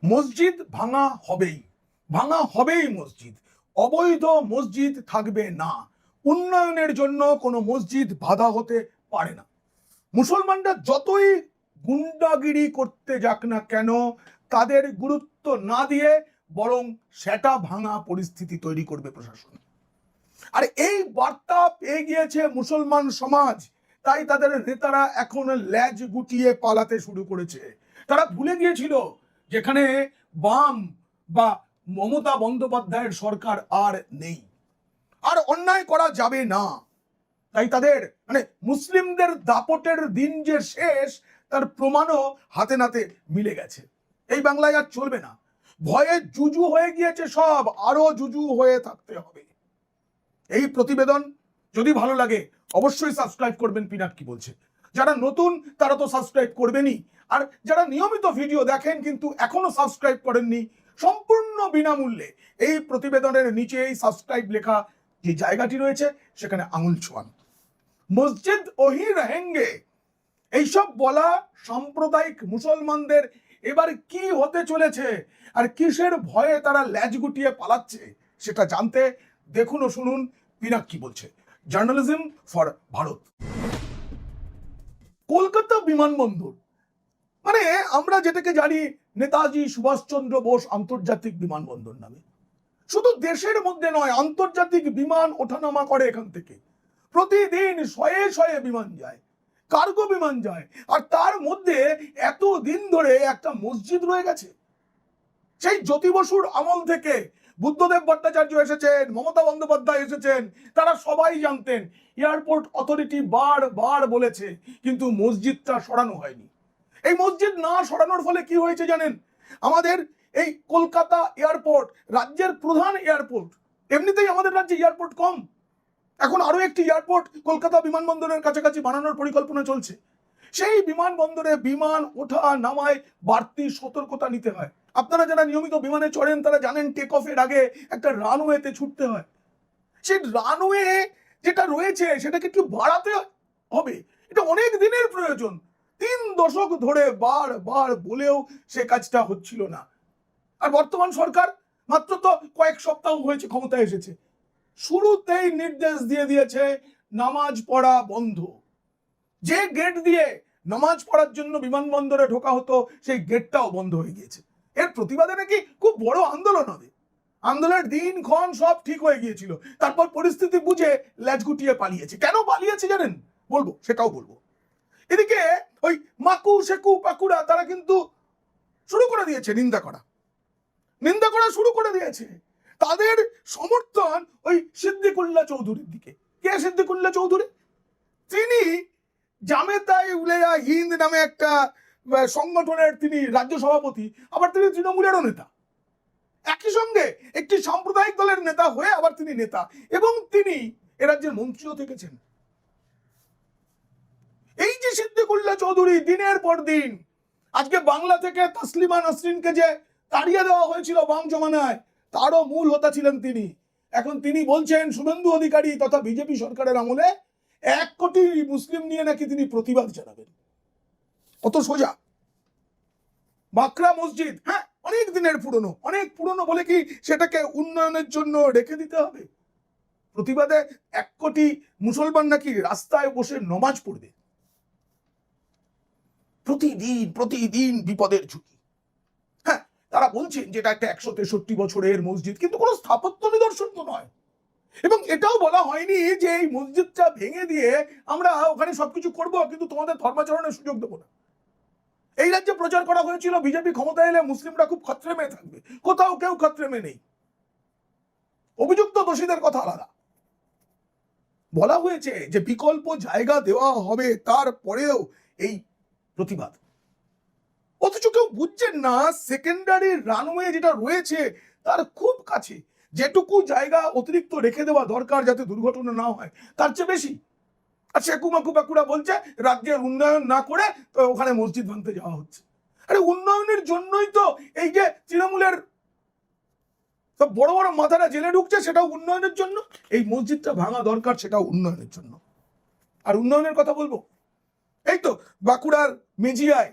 মসজিদ ভাঙা হবেই মসজিদ, অবৈধ মসজিদ থাকবে না। উন্নয়নের জন্য কোনো মসজিদ বাধা হতে পারে না। মুসলমানরা যতই গুন্ডাগিরি করতে যাক না কেন, তাদের গুরুত্ব না দিয়ে বরং সেটা ভাঙা পরিস্থিতি তৈরি করবে প্রশাসন। আর এই বার্তা পেয়ে গিয়েছে মুসলমান সমাজ, তাই তাদের নেতারা এখন ল্যাজ গুটিয়ে পালাতে শুরু করেছে। তারা ভুলে গিয়েছিল যেখানে বাম বা মমতা বন্দ্যোপাধ্যায়ের সরকার আর নেই, আর অন্যায় করা যাবে না। তাই তাদের মুসলিমদের দাপটের দিন যে শেষ, তার প্রমাণও হাতে নাতে মিলে গেছে। এই বাংলায় আর চলবে না। ভয়ে জুজু হয়ে গিয়েছে সব, আরো জুজু হয়ে থাকতে হবে। এই প্রতিবেদন যদি ভালো লাগে অবশ্যই সাবস্ক্রাইব করবেন পিনাক কি বলছে। যারা নতুন তারা তো সাবস্ক্রাইব করবেনই, আর যারা নিয়মিত ভিডিও দেখেন কিন্তু এখনো সাবস্ক্রাইব করেননি, সম্পূর্ণ বিনামূল্যে এই প্রতিবেদনের নিচে এই সাবস্ক্রাইব লেখা যে জায়গাটি রয়েছে সেখানে আঙুল ছোঁয়ান। মসজিদ ওহি রহেঙ্গে এইসব বলা সাম্প্রদায়িক মুসলমানদের এবার কি হতে চলেছে আর কিসের ভয়ে তারা ল্যাজ গুটিয়ে পালাচ্ছে সেটা জানতে দেখুন ও শুনুন পিনাক কি বলছে। Journalism for Bharat. কলকাতা বিমানবন্দর আমরা যেটাকে জানি নেতাজি সুভাষচন্দ্র বোস আন্তর্জাতিক বিমানবন্দর নামে, শুধু দেশের মধ্যে নয়, আন্তর্জাতিক বিমান ওঠানামা করে এখান থেকে। প্রতিদিন শয়ে শয়ে বিমান যায়, কার্গো বিমান যায়, আর তার মধ্যে এত দিন ধরে একটা মসজিদ রয়ে গেছে। সেই জ্যোতি বসুর আমল থেকে বুদ্ধদেব ভট্টাচার্য এসেছেন, মমতা বন্দ্যোপাধ্যায় এসেছেন, তারা সবাই জানতেন। এয়ারপোর্ট অথরিটি বারবার বলেছে, কিন্তু মসজিদটা সরানো হয়নি। এই মসজিদ না সরানোর ফলে কি হয়েছে জানেন? আমাদের এই কলকাতা এয়ারপোর্ট রাজ্যের প্রধান এয়ারপোর্ট, এমনিতেই আমাদের রাজ্যে এয়ারপোর্ট কম, এখন আরো একটি এয়ারপোর্ট কলকাতা বিমানবন্দরের কাছাকাছি বানানোর পরিকল্পনা চলছে। সেই বিমানবন্দরে বিমান ওঠা নামায় বাড়তি সতর্কতা নিতে হয়। আপনারা যারা নিয়মিত বিমানে চড়েন তারা জানেন টেক অফের আগে একটা রানওয়েতে ছুটতে হয়। সেই রানওয়ে যেটা রয়েছে সেটাকে একটু বাড়াতে হবে, এটা অনেক দিনের প্রয়োজন। 3 দশক ধরে বারবার বলেও সে কাজটা হচ্ছিল না। আর বর্তমান সরকার মাত্র তো কয়েক সপ্তাহ হয়েছে ক্ষমতায় এসেছে, শুরুতেই নির্দেশ দিয়ে দিয়েছে নামাজ পড়া বন্ধ। যে গেট দিয়ে নামাজ পড়ার জন্য বিমানবন্দরে ঢোকা হতো সেই গেটটাও বন্ধ হয়ে গিয়েছে। এর প্রতিবাদে নাকি খুব বড় আন্দোলন হবে। আন্দোলনের দিনক্ষণ সব ঠিক হয়ে গিয়েছিল, তারপর পরিস্থিতি বুঝে ল্যাজ গুটিয়ে পালিয়েছে। কেন পালিয়েছে জানেন? বলবো, সেটাও বলবো। এদিকে ওই মাকু শেকু পাকুড়া তারা কিন্তু শুরু করে দিয়েছে নিন্দা করা শুরু করে দিয়েছে। তাদের সমর্থন ওই সিদ্দিকুল্লাহ চৌধুরীর দিকে। কে সিদ্দিকুল্লাহ চৌধুরী? তিনি জামেতায়ে উলামা হিন্দ নামে একটা সংগঠনের তিনি রাজ্য সভাপতি, আবার তিনি তৃণমূলেরও নেতা। একই সঙ্গে একটি সাম্প্রদায়িক দলের নেতা হয়ে আবার তিনি নেতা, এবং তিনি এ রাজ্যের মন্ত্রীও থেকেছেন। এই যে সিদ্দিকুল্লাহ চৌধুরী দিনের পর দিন, আজকে বাংলা থেকে তাসলিমা নাসরিনকে যে তাড়িয়ে দেওয়া হয়েছিল বাম জমানায়, তারও মূল হোতা ছিলেন তিনি। এখন তিনি বলছেন শুভেন্দু অধিকারী তথা বিজেপি সরকারের আমলে 1 কোটি মুসলিম নিয়ে নাকি তিনি প্রতিবাদ জানাবেন। কত সোজা। বাকরা মসজিদ, হ্যাঁ অনেক দিনের পুরনো, অনেক পুরনো বলে কি সেটাকে উন্নয়নের জন্য রেখে দিতে হবে? প্রতিবাদে 1 কোটি মুসলমান নাকি রাস্তায় বসে নমাজ পড়বে। প্রতিদিন বিপদের ঝুঁকি। হ্যাঁ, তারা বলছেন যেটা একটা 163 বছরের মসজিদ, কিন্তু কোনো স্থাপত্য নিদর্শন তো নয়। এবং এটাও বলা হয়নি যে এই মসজিদটা ভেঙে দিয়ে আমরা ওখানে সবকিছু করব, কিন্তু তোমাদের ধর্মাচরণের সুযোগ দেবো না। এই রাজ্যে প্রচার করা হয়েছিল বিজেপি ক্ষমতা এলে মুসলিমরা খুব খতরে মেয়ে থাকবে। কোথাও কেউ খতরে মেয়ে নেই। অভিযুক্ত দোষীদের কথা আলাদা। বলা হয়েছে যে বিকল্প জায়গা দেওয়া হবে, তারপরেও এই প্রতিবাদ। অথচ কেউ বুঝছেন না সেকেন্ডারি রানওয়ে যেটা রয়েছে তার খুব কাছে যেটুকু জায়গা অতিরিক্ত রেখে দেওয়া দরকার যাতে দুর্ঘটনা না হয়, তার চেয়ে বেশি। আর শেকু মাকু বাকুড়া বলছে রাজ্যের উন্নয়ন না করে তো ওখানে মসজিদ ভাঙতে যাওয়া হচ্ছে। আরে উন্নয়নের জন্যই তো এই যে তৃণমূলের সব বড় বড় মাথারা জেলে ঢুকছে, সেটাও উন্নয়নের জন্য। এই মসজিদটা ভাঙা দরকার, সেটাও উন্নয়নের জন্য। আর উন্নয়নের কথা বলবো, এই তো বাঁকুড়ার মেজিয়ায়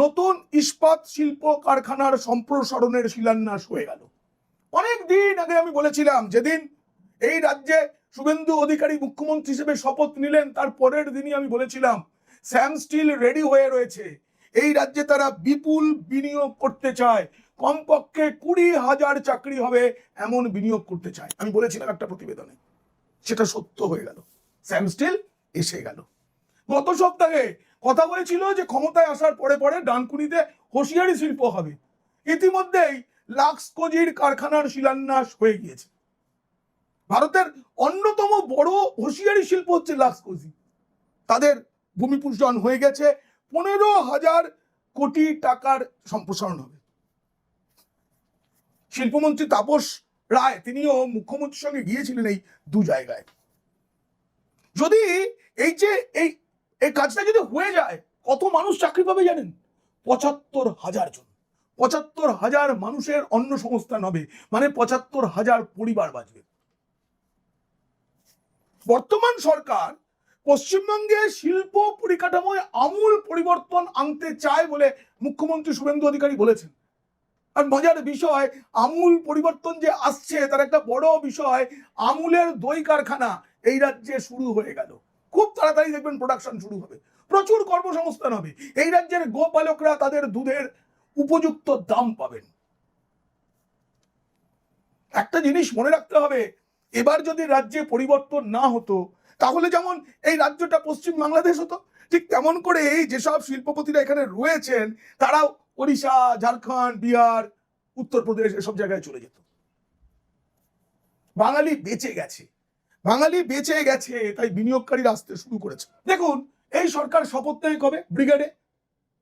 নতুন ইস্পাত শিল্প কারখানার সম্প্রসারণের শিলান্যাস হয়ে গেল। অনেক দিন আগে আমি বলেছিলাম, যেদিন এই রাজ্যে শুভেন্দু অধিকারী মুখ্যমন্ত্রী হিসেবে শপথ নিলেন তার পরের দিনই আমি বলেছিলাম স্যাম স্টিল রেডি হয়ে রয়েছে। এই রাজ্যে তারা বিপুল বিনিয়োগ করতে চায়, কমপক্ষে 20,000 চাকরি হবে এমন বিনিয়োগ করতে চায়। আমি বলেছিলাম একটা প্রতিবেদনে, সেটা সত্য হয়ে গেল। স্যাম স্টিল এসে গেল। গত সপ্তাহে কথা বলেছিল যে ক্ষমতায় আসার পরে পরে ডানকুনিতে হোশিয়ারি শিল্প হবে। ইতিমধ্যেই লাক্সকোজির কারখানার শিলান্যাস হয়ে গিয়েছে। ভারতের অন্যতম বড় হোশিয়ারি শিল্প হচ্ছে লাক্সকোজি। তাদের ভূমিপূজন হয়ে গেছে, 15,000 কোটি টাকার সম্প্রসারণ হবে। শিল্পমন্ত্রী তাপস রায় তিনিও মুখ্যমন্ত্রীর সঙ্গে গিয়েছিলেন এই দু জায়গায়। যদি এই কাজটা যদি হয়ে যায়, কত মানুষ চাকরি পাবে জানেন? 75,000 জন। 75,000 মানুষের অন্ন সংস্থান হবে, মানে 75,000 পরিবার বাঁচবে। বর্তমান সরকার পশ্চিমবঙ্গে শিল্প পরিকাঠামোয় আমূল পরিবর্তন আনতে চায় বলে মুখ্যমন্ত্রী শুভেন্দু অধিকারী বলেছেন। আর মজার বিষয়, আমূল পরিবর্তন যে আসছে তার একটা বড় বিষয়, আমূলের দই কারখানা এই রাজ্যে শুরু হয়ে গেল। খুব তাড়াতাড়ি দেখবেন প্রোডাকশন শুরু হবে, প্রচুর কর্মসংস্থান হবে। এই রাজ্যের গোপালকরা তাদের দুধের উপযুক্ত দাম পাবেন। একটা জিনিস মনে রাখতে হবে, এবার যদি রাজ্যে পরিবর্তন না হতো তাহলে যেমন এই রাজ্যটা পশ্চিম বাংলাদেশ হতো, ঠিক তেমন করে এই যেসব শিল্পপতিরা এখানে রয়েছেন তারাও ওড়িশা, ঝাড়খণ্ড, বিহার, উত্তরপ্রদেশ এসব জায়গায় চলে যেত। বাঙালি বেঁচে গেছে, বাঙালি বেঁচে গেছে, তাই বিনিয়োগকারীরা আসতে শুরু করেছে। দেখুন, এই সরকার শপথ নেয় কবে? ব্রিগেডে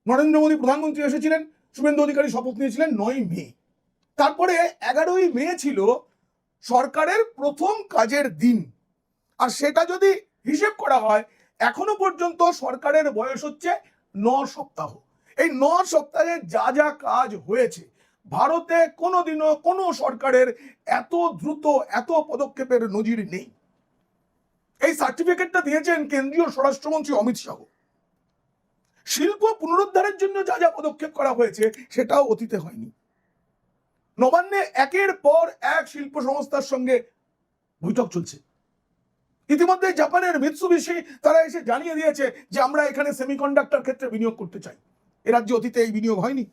নরেন্দ্র মোদী প্রধানমন্ত্রী এসেছিলেন, শুভেন্দু অধিকারী শপথ নিয়েছিলেন 9 মে। তারপরে 11ই মে ছিল সরকারের প্রথম কাজের দিন। আর সেটা যদি হিসেব করা হয়, এখনো পর্যন্ত সরকারের বয়স হচ্ছে 9 সপ্তাহ। এই 9 সপ্তাহে যা যা কাজ হয়েছে, ভারতে কোনোদিনও কোনো সরকারের এত দ্রুত এত পদক্ষেপের নজির নেই। এই সার্টিফিকেটটা দিয়েছেন কেন্দ্রীয় স্বরাষ্ট্রমন্ত্রী অমিত শাহ। শিল্প পুনরুদ্ধারের জন্য যা যা পদক্ষেপ করা হয়েছে সেটাও অতীতে হয়নি। নবান্নে একের পর এক শিল্প সংস্থার সঙ্গে বৈঠক চলছে। ইতিমধ্যে জাপানের মিৎসুবিশি তারা এসে জানিয়ে দিয়েছে যে আমরা এখানে সেমিকন্ডাক্টর ক্ষেত্রে বিনিয়োগ করতে চাই। এ রাজ্যে অতীতে এই বিনিয়োগ হয়নি।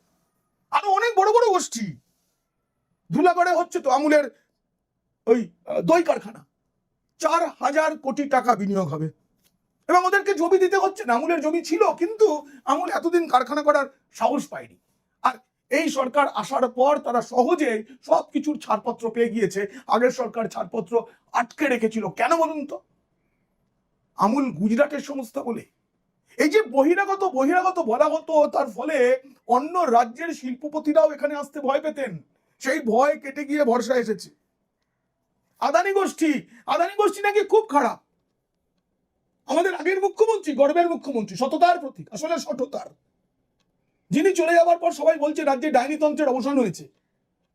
আরো অনেক বড় বড় গোষ্ঠী, ধুলাগড়ে হচ্ছে তো আমুলের ওই দই কারখানা, 4,000 কোটি টাকা বিনিয়োগ হবে এবং ওদেরকে জমি দিতে হচ্ছে না। আমুলের জমি ছিল, কিন্তু আমুল এতদিন কারখানা করার সাহস পায়নি। আর এই সরকার আসার পর তারা সহজে সবকিছুর ছাড়পত্র পেয়ে গিয়েছে। আগের সরকার ছাড়পত্র আটকে রেখেছিল। কেন বলুন তো? আমুল গুজরাটের সংস্থা বলে এই যে বহিরাগত বলা হতো, তার ফলে অন্য রাজ্যের শিল্পপতিরাও এখানে আসতে ভয় পেতেন। সেই ভয় কেটে গিয়ে ভরসা এসেছে। আদানি গোষ্ঠী নাকি খুব খারাপ। আমাদের আগের মুখ্যমন্ত্রী, গর্বের মুখ্যমন্ত্রী, সততার প্রতীক, আসলে সততার, যিনি চলে যাওয়ার পর সবাই বলছে রাজ্যে ডাইনিতন্ত্রের অবসান হয়েছে,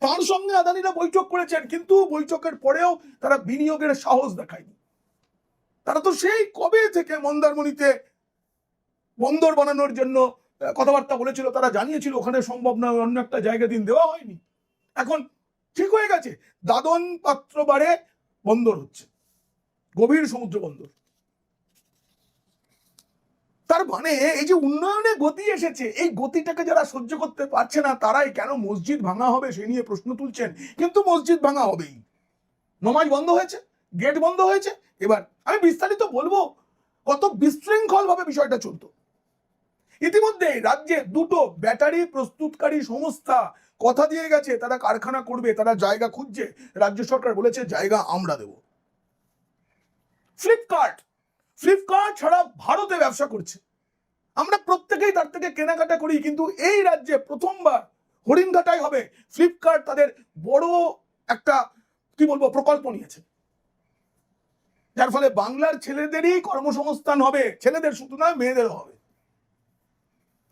তার সঙ্গে আদানিরা বৈঠক করেছেন, কিন্তু বৈঠকের পরেও তারা বিনিয়োগের সাহস দেখায়নি। তারা তো সেই কবে থেকে মন্দারমণিতে বন্দর বানানোর জন্য কথাবার্তা বলেছিল, তারা জানিয়েছিল ওখানে সম্ভব না, অন্য একটা জায়গা দিন, দেওয়া হয়নি। এখন ঠিক হয়ে গেছে, দাদন পাত্রবারে বন্দর হচ্ছে, গভীর সমুদ্র বন্দর। তার মানে এই যে উন্নয়নে গতি এসেছে, এই গতিটাকে যারা সহ্য করতে পারছে না তারাই কেন মসজিদ ভাঙা হবে সে নিয়ে প্রশ্ন তুলছেন। কিন্তু মসজিদ ভাঙা হবেই। নমাজ বন্ধ হয়েছে, গেট বন্ধ হয়েছে। এবার আমি বিস্তারিত বলবো কত বিশৃঙ্খল ভাবে বিষয়টা চলতো। ইতিমধ্যে রাজ্যে 2টো ব্যাটারি প্রস্তুতকারী সংস্থা কথা দিয়ে গেছে তারা কারখানা করবে, তারা জায়গা খুঁজছে। রাজ্য সরকার বলেছে জায়গা আমরা দেব। ফ্লিপকার্ট ছাড়া ভারতে ব্যবসা করছে। আমরা প্রত্যেকেই তার থেকে কেনাকাটা করি, কিন্তু এই রাজ্যে প্রথমবার হরিণঘাটায় হবে। ফ্লিপকার্ট তাদের বড় একটা কি বলবো প্রকল্প নিয়েছে, যার ফলে বাংলার ছেলেদেরই কর্মসংস্থান হবে। ছেলেদের শুধু নয়, মেয়েদেরও হবে,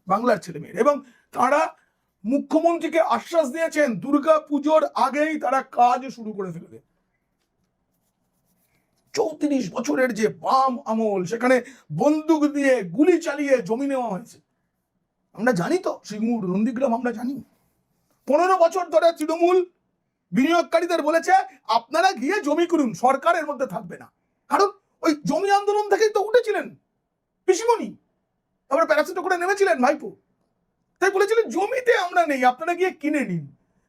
বাংলার ছেলে মেয়ের। এবং তারা মুখ্যমন্ত্রীকে আশ্বাস দিয়েছেন দুর্গা পুজোর আগেই তারা কাজ শুরু করে ফেলবে। 34 বছরের যে বাম আমল, সেখানে বন্দুক দিয়ে গুলি চালিয়ে জমি নেওয়া হয়েছে। আমরা জানি তো সিঙ্গুর নন্দীগ্রাম আমরা জানি 15 বছর ধরে তৃণমূল বিনিয়োগকারীদের বলেছে আপনারা গিয়ে জমি করুন, সরকারের মধ্যে থাকবে না। কারণ ওই জমি আন্দোলন থেকেই তো উঠেছিলেন পিসিমণি, তারপরে প্যারাসুটে করে নেমেছিলেন ভাইপো, তাই বলেছিলেন জমিতে আমরা নেই, আপনারা গিয়ে কিনে নিন।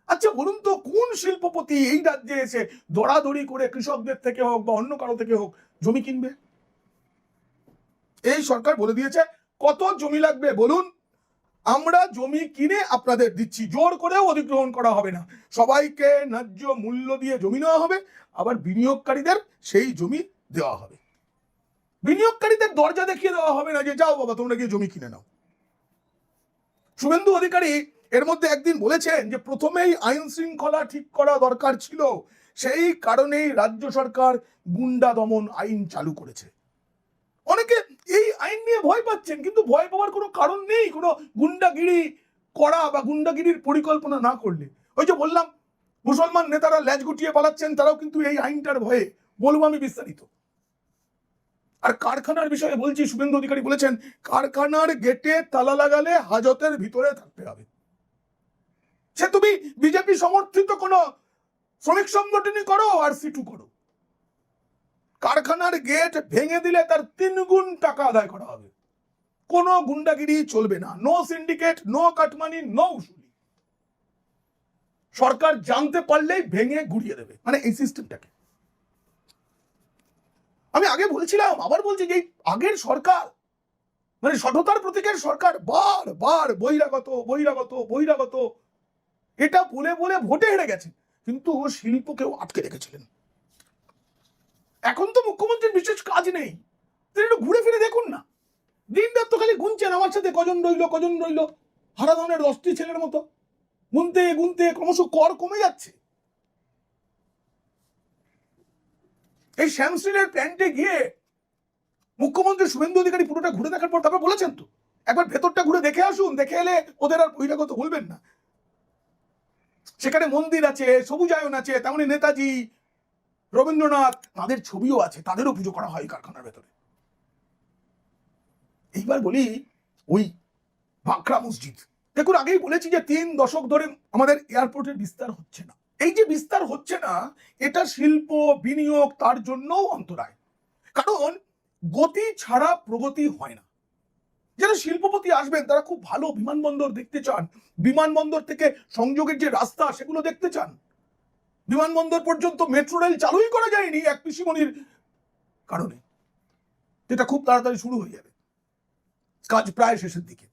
আচ্ছা বলুন তো কোন শিল্পপতি এই রাজ্যে এসে দরাদরি করে কৃষকদের থেকে হোক বা অন্য কারো থেকে হোক জমি কিনবে? এই সরকার বলে দিয়েছে কত জমি লাগবে বলুন, আমরা জমি কিনে আপনাদের দিচ্ছি, জোর করেও অধিগ্রহণ করা হবে না, সবাইকে ন্যায্য মূল্য দিয়ে জমি নেওয়া হবে, আবার বিনিয়োগকারীদের সেই জমি দেওয়া হবে। বিনিয়োগকারীদের দরজা দেখিয়ে দেওয়া হবে না যে যাও বাবা তোমরা গিয়ে জমি কিনে নাও। শুভেন্দু অধিকারী এর মধ্যে একদিন বলেছেন যে প্রথমেই আইন শৃঙ্খলা ঠিক করা দরকার ছিল, সেই কারণেই রাজ্য সরকার গুন্ডা দমন আইন চালু করেছে। অনেকে এই আইন নিয়ে ভয় পাচ্ছেন, কিন্তু ভয় পাওয়ার কোনো কারণ নেই কোনো গুন্ডাগিরি করা বা গুন্ডাগিরির পরিকল্পনা না করলে। ওই যে বললাম মুসলমান নেতারা ল্যাজ গুটিয়ে পালাচ্ছেন, তারাও কিন্তু এই আইনটার ভয়ে। বলবো আমি বিস্তারিত। আর কারখানার বিষয়ে বলছি, শুভেন্দু অধিকারী বলেছেন কারখানার গেটে তালা লাগালে হাজতের ভিতরে থাকতে হবে। সে তুমি বিজেপি সমর্থিত কোনো শ্রমিক সংগঠনই করো আর সিটু করো, কারখানার গেট ভেঙে দিলে তার 3 গুণ টাকা আদায় করা হবে। কোনো গুন্ডাগিরি চলবে না, no syndicate, no cut money, no উসুলি। সরকার জানতে পারলেই ভেঙে গুড়িয়ে দেবে, মানে এই সিস্টেমটাকে। আমি আগে বলছিলাম, আবার বলছি যে আগের সরকার মানে সততার প্রতীকের সরকার বারবার বহিরাগত বহিরাগত বহিরাগত এটা বলে বলে ভোটে হেরে গেছে, কিন্তু শিল্পকেও আটকে রেখেছিলেন। এখন তো মুখ্যমন্ত্রীর বিশেষ কাজ নেই, তিনি একটু ঘুরে ফিরে দেখুন না, দিন রাত তো খালি গুনছেন আমার সাথে কজন রইল, হারা ধরনের 10টি ছেলের মতো গুনতে গুনতে ক্রমশ কর কমে যাচ্ছে। এই শ্যামশ্রীর প্ল্যান্টে গিয়ে মুখ্যমন্ত্রী শুভেন্দু অধিকারী পুরোটা ঘুরে দেখার পর তারপর বলেছেন তো একবার ভেতরটা ঘুরে দেখে আসুন, দেখে এলে ওদের আর বহিরাগত বলবেন না। সেখানে মন্দির আছে, সবুজায়ন আছে, তেমনি নেতাজি, রবীন্দ্রনাথ, তাদের ছবিও আছে, তাদেরও পুজো করা হয় কারখানার ভেতরে। এইবার বলি ওই ভাকরা মসজিদ, দেখুন আগেই বলেছি যে 3 দশক ধরে আমাদের এয়ারপোর্টের বিস্তার হচ্ছে না। এই যে বিস্তার হচ্ছে না, এটা শিল্প বিনিয়োগ তার জন্যও অন্তরায়, কারণ গতি ছাড়া প্রগতি হয় না। যারা শিল্পপতি আসবেন তারা খুব ভালো বিমানবন্দর দেখতে চান, বিমানবন্দর থেকে সংযোগের যে রাস্তা সেগুলো দেখতে চান। বিমানবন্দর পর্যন্ত মেট্রো রেল চালুই করা যায়নি এক পিসিমণির কারণে, যেটা খুব তাড়াতাড়ি শুরু হয়ে যাবে, কাজ প্রায় শেষের দিকে।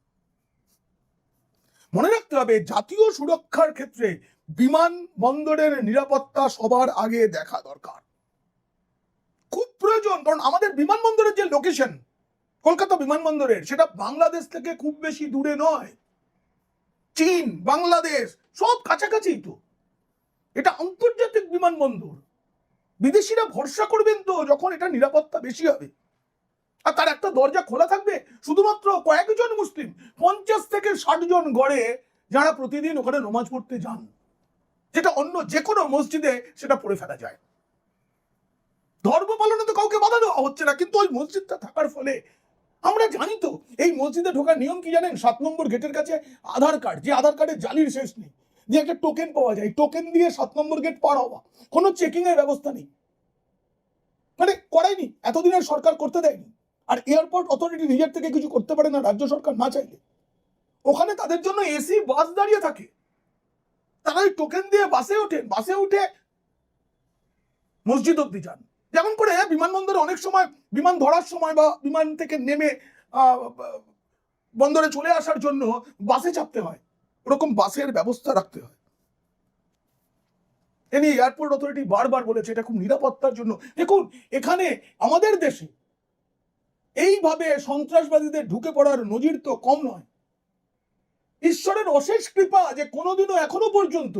মনে রাখতে হবে জাতীয় সুরক্ষার ক্ষেত্রে বিমানবন্দরের নিরাপত্তা সবার আগে দেখা দরকার, খুব প্রয়োজন। কারণ আমাদের বিমানবন্দরের যে লোকেশন কলকাতা বিমানবন্দরের, সেটা বাংলাদেশ থেকে খুব বেশি দূরে নয়, চীন বাংলাদেশ সব কাছাকাছি তো। এটা আন্তর্জাতিক বিমানবন্দর, বিদেশিরা ভরসা করবেন তো যখন এটা নিরাপত্তা বেশি হবে। আর তার একটা দরজা খোলা থাকবে শুধুমাত্র কয়েকজন মুসলিম, 50 থেকে 60 জন গড়ে, যারা প্রতিদিন ওখানে নামাজ পড়তে যান, যেটা অন্য যে কোনো মসজিদে সেটা পড়ে ফেলা যায়। ধর্ম পালনে তো কাউকে বাধা দেওয়া হচ্ছে না, কিন্তু ওই মসজিদটা থাকার ফলে আমরা জানি তো এই মসজিদে ঢোকার নিয়ম কি জানেন? 7 নম্বর গেটের কাছে আধার কার্ড, যে আধার কার্ডের জালির শেষ নেই, যে একটা টোকেন পাওয়া যায়, টোকেন দিয়ে 7 নম্বর গেট পার হওয়া, কোনো চেকিং এর ব্যবস্থা নেই, মানে করায়নি, এতদিনের সরকার করতে দেয়নি। আর এয়ারপোর্ট অথরিটি নিজের থেকে কিছু করতে পারে না রাজ্য সরকার না চাইলে। ওখানে তাদের জন্য এসি বাস দাঁড়িয়ে থাকে, তারা ওই টোকেন দিয়ে বাসে ওঠেন, বাসে উঠে মসজিদ অব্দি যান। যেমন করে বিমানবন্দরে অনেক সময় বিমান ধরার সময় বা বিমান থেকে নেমে বন্দরে চলে আসার জন্য বাসে চাপতে হয়, ওরকম বাসের ব্যবস্থা রাখতে হয়। এ নিয়ে এয়ারপোর্ট অথরিটি বারবার বলেছে এটা খুব নিরাপত্তার জন্য। দেখুন এখানে আমাদের দেশে এইভাবে সন্ত্রাসবাদীদের ঢুকে পড়ার নজির তো কম নয়। ঈশ্বরের অশেষ কৃপা যে কোনোদিনও এখনো পর্যন্ত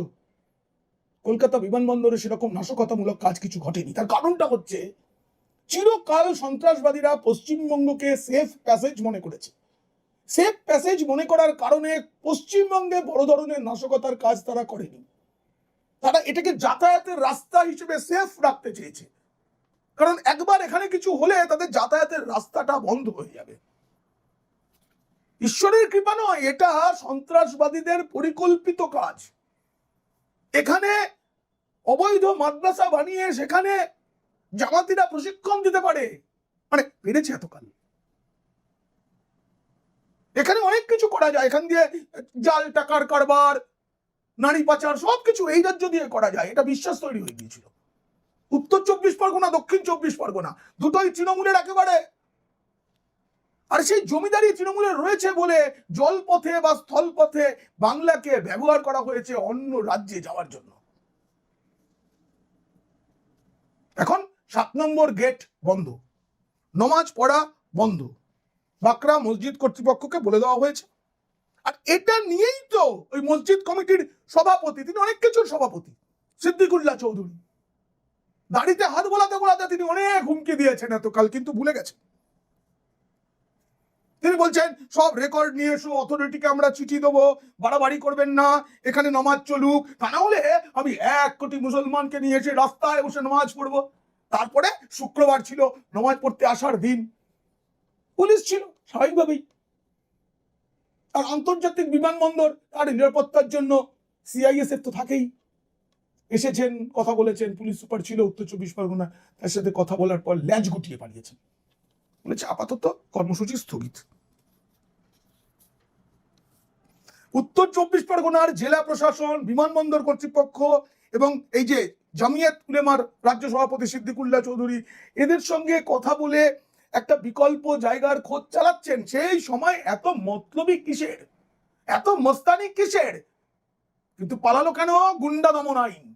কলকাতা বিমানবন্দরে সেরকম নাশকতামূলক কাজ কিছু ঘটেনি। তার কারণটা হচ্ছে চিরকাল সন্ত্রাসবাদীরা পশ্চিমবঙ্গকে সেফ প্যাসেজ মনে করেছে। সেফ প্যাসেজ মনে করার কারণে পশ্চিমবঙ্গে বড় ধরনের নাশকতার কাজ তারা করেনি। তারা এটাকে যাতায়াতের রাস্তা হিসেবে সেফ রাখতে চেয়েছে, কারণ একবার এখানে কিছু হলে তাদের যাতায়াতের রাস্তাটা বন্ধ হয়ে যাবে। ঈশ্বরের কৃপা নয়, এটা সন্ত্রাসবাদীদের পরিকল্পিত কাজ। এখানে অবৈধ মাদ্রাসা বানিয়ে সেখানে জামাতিরা প্রশিক্ষণ দিতে পারে, মানে পেরেছে এতকাল। এখানে অনেক কিছু করা যায়, এখান দিয়ে জাল টাকার কারবার, নারী পাচার, সবকিছু এই রাজ্য দিয়ে করা যায়। এটা বিশ্বাস তৈরি হয়ে গিয়েছিল। উত্তর 24 পরগনা, দক্ষিণ 24 পরগনা দুটোই তৃণমূলের একেবারে। আর সেই জমিদারি তৃণমূলের রয়েছে বলে জলপথে বা স্থলপথে বাংলাকে ব্যবহার করা হয়েছে অন্য রাজ্যে যাওয়ার জন্য। এখন 7 নম্বর গেট বন্ধ, নমাজ পড়া বন্ধ, বাকরা মসজিদ কর্তৃপক্ষকে বলে দেওয়া হয়েছে। আর এটা নিয়েই তো ওই মসজিদ কমিটির সভাপতি, তিনি অনেক কিছুর সভাপতি, সিদ্দিকুল্লাহ চৌধুরী, দাড়িতে হাত বোলাতে বোলাতে তিনি অনেক হুমকি দিয়েছেন এতকাল, কিন্তু ভুলে গেছেন। তিনি বলছেন সব রেকর্ড নিয়ে এসো, অথরিটিকে আমরা চিঠি দেবো, বাড়াবাড়ি করবেন না, এখানে নামাজ চলুক, তা না হলে আমি 1 কোটি মুসলমানকে নিয়ে এসে রাস্তায় বসে নামাজ পড়বো। তারপরে শুক্রবার ছিল নামাজ পড়তে আসার দিন, পুলিশ ছিল স্বাভাবিকভাবেই। আর আন্তর্জাতিক বিমানবন্দর, তার নিরাপত্তার জন্য সিআইএসএফ তো থাকেই। এসেছেন, কথা বলেছেন, পুলিশ সুপার ছিল উত্তর 24 পরগনা, তার সাথে কথা বলার পর ল্যাজ গুটিয়ে পালিয়েছেন, বলেছে আপাতত কর্মসূচি স্থগিত। উত্তর 24 পরগনার জেলা প্রশাসন, বিমানবন্দর কর্তৃপক্ষ এবং এই যে জামিয়াত উলেমার রাজ্য সভাপতি সিদ্দিকুল্লাহ চৌধুরী, এদের সঙ্গে কথা বলে একটা বিকল্প জায়গার খোঁজ চালাচ্ছেন। সেই সময় এত মতলবি কিসের, এত মস্তানি কিসের? কিন্তু পালালো কেন? গুন্ডা দমন আইন।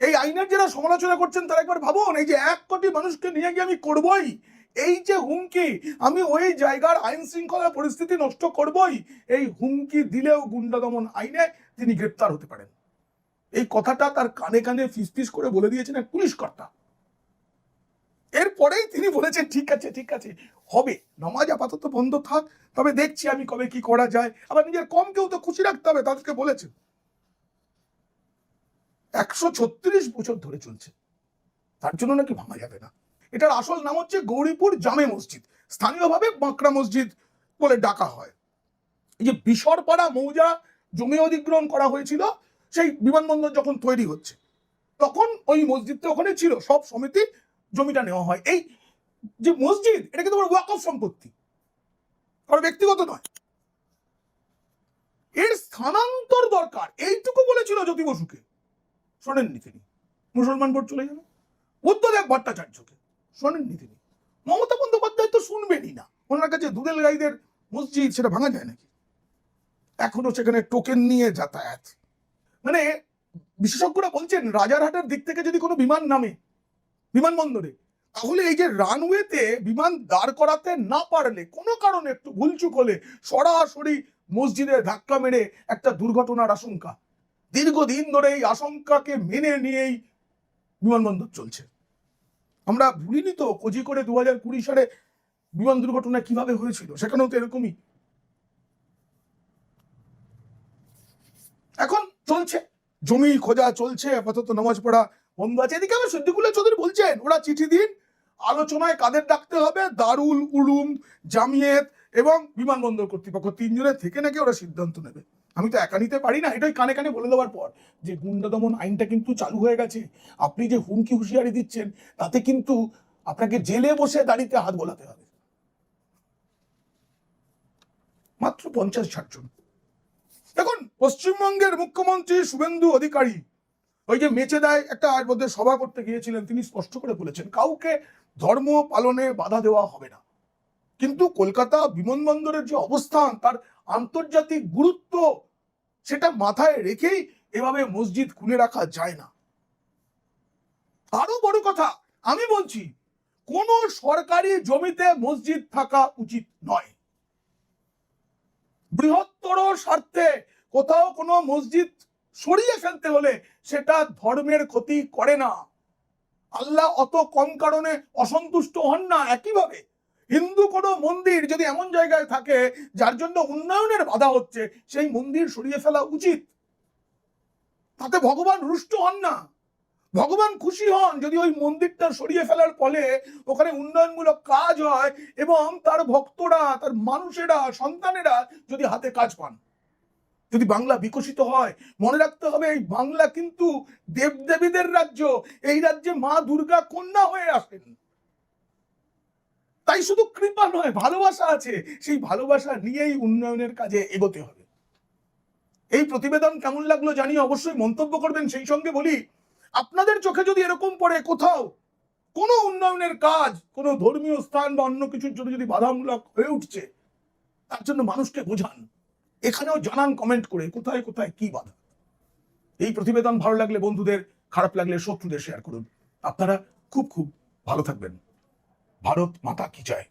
এই আইনের যারা সমালোচনা করছেন তারা একবার ভাবুন, এই যে 1 কোটি মানুষকে নিয়ে গিয়ে আমি করবই, এই যে হুমকি, আমি ওই জায়গার আইন শৃঙ্খলা পরিস্থিতি নষ্ট করবই, এই হুমকি দিলেও গুন্ডা দমন আইনে তিনি গ্রেপ্তার হতে পারেন। এই কথাটা তার কানে কানে ফিস করে বলে দিয়েছেন এক পুলিশ কর্তা। এরপরেই তিনি বলেছেন ঠিক আছে ঠিক আছে, হবে, নামাজ আপাতত বন্ধ থাক, তবে দেখছি আমি কবে কি করা যায়। আবার নিজের কমকেও তো খুশি রাখতে হবে, তাদেরকে বলেছেন। 136 বছর ধরে চলছে, তার জন্য নাকি ভাঙা যাবে না। এটার আসল নাম হচ্ছে গৌরীপুর জামে মসজিদ, স্থানীয়ভাবে বাঁকড়া মসজিদ বলে ডাকা হয়। এই যে বিশরপাড়া মৌজা জমি অধিগ্রহণ করা হয়েছিল সেই বিমানবন্দর যখন তৈরি হচ্ছে, তখন ওই মসজিদটা ওখানে ছিল, সব সমিতি জমিটা নেওয়া হয়। এই যে মসজিদ, এটা কিন্তু ওয়াকফ সম্পত্তি, কারণ ব্যক্তিগত নয়, এর স্থানান্তর দরকার, এইটুকু বলেছিল জ্যোতি বসুকে, শোনেননি তিনি। মুসলমান ভোট চলে যাবে। বুদ্ধদেব ভট্টাচার্যকে শোনেননি তিনি। মমতা বন্দ্যোপাধ্যায় তো শুনবেনই না, ওনার কাছে দুধেল গাইদের মসজিদ, সেটা ভাঙা যায় নাকি? এখনো সেখানে টোকেন নিয়ে যাতায়াত। মানে বিশেষজ্ঞরা বলছেন রাজারহাটের দিক থেকে যদি কোনো বিমান নামে বিমানবন্দরে, তাহলে এই যে রানওয়েতে বিমান দাঁড় করাতে না পারলে, কোনো কারণে একটু ভুলচুক হলে সরাসরি মসজিদে ধাক্কা মেরে একটা দুর্ঘটনার আশঙ্কা। দীর্ঘদিন ধরে এই আশঙ্কাকে মেনে নিয়েই বিমানবন্দর চলছে। আমরা ভুলিনি তো কোঝিকোড়ে 2020 সালে বিমান দুর্ঘটনা কিভাবে হয়েছিল, সেখানেও তো এরকমই। এখন চলছে, জমি খোঁজা চলছে, আপাতত নামাজ পড়া বন্ধ আছে। এদিকে আমার সিদ্দিকুল্লাহ চৌধুরী বলছেন ওরা চিঠি দিন, আলোচনায় কাদের ডাকতে হবে, দারুল উলুম, জামিয়াত এবং বিমানবন্দর কর্তৃপক্ষ, 3 জনের থেকে নাকি ওরা সিদ্ধান্ত নেবে। আমি তো একা নিতে পারি না, এটাই কানে কানে বলে দেওয়ার পর যে গুন্ডা দমন আইনটা কিন্তু চালু হয়ে গেছে, আপনি যে হুমকি হুঁশিয়ারি দিচ্ছেন তাতে কিন্তু আপনাকে জেলে বসে দাড়িতে হাত বোলাতে হবে। মাত্র 50-60 জন। দেখুন, পশ্চিমবঙ্গের মুখ্যমন্ত্রী শুভেন্দু অধিকারী ওই যে মেচেদায় একটা মধ্যে সভা করতে গিয়েছিলেন, তিনি স্পষ্ট করে বলেছেন কাউকে ধর্ম পালনে বাধা দেওয়া হবে না। কিন্তু কলকাতা বিমানবন্দরের যে অবস্থান, তার আন্তর্জাতিক গুরুত্ব, সেটা মাথায় রেখেই এভাবে মসজিদ খুলে রাখা যায় না। আরো বড় কথা, আমি বলছি কোন সরকারি জমিতে মসজিদ থাকা উচিত নয়। বৃহত্তর স্বার্থে কোথাও কোনো মসজিদ সরিয়ে ফেলতে হলে সেটা ধর্মের ক্ষতি করে না। আল্লাহ অত কম কারণে অসন্তুষ্ট হন না। একইভাবে হিন্দু কোনো মন্দির যদি এমন জায়গায় থাকে যার জন্য উন্নয়নের বাধা হচ্ছে, সেই মন্দির সরিয়ে ফেলা উচিত, তাতে ভগবান রুষ্ট হন না। ভগবান খুশি হন যদি ওই মন্দিরটা সরিয়ে ফেলার ফলে ওখানে উন্নয়নমূলক কাজ হয় এবং তার ভক্তরা, তার মানুষেরা, সন্তানেরা যদি হাতে কাজ পান, যদি বাংলা বিকশিত হয়। মনে রাখতে হবে এই বাংলা কিন্তু দেবদেবীদের রাজ্য, এই রাজ্যে মা দুর্গা কন্যা হয়ে আসেন। তাই শুধু কৃপা নয়, ভালোবাসা আছে, সেই ভালোবাসা নিয়েই উন্নয়নের কাজে এগোতে হবে। এই প্রতিবেদন কেমন লাগলো জানিয়ে অবশ্যই মন্তব্য করবেন। সেই সঙ্গে বলি, আপনাদের চোখে যদি এরকম পড়ে কোথাও কোনো উন্নয়নের কাজ, কোনো ধর্মীয় স্থান বা অন্য কিছুর জন্য যদি বাধামূলক হয়ে উঠছে, তার জন্য মানুষকে বোঝান, এখানেও জানান কমেন্ট করে কোথায় কোথায় কি বাধা। এই প্রতিবেদন ভালো লাগলে বন্ধুদের, খারাপ লাগলে শত্রুদের শেয়ার করুন। আপনারা খুব খুব ভালো থাকবেন। ভারত মাতা কি জয়।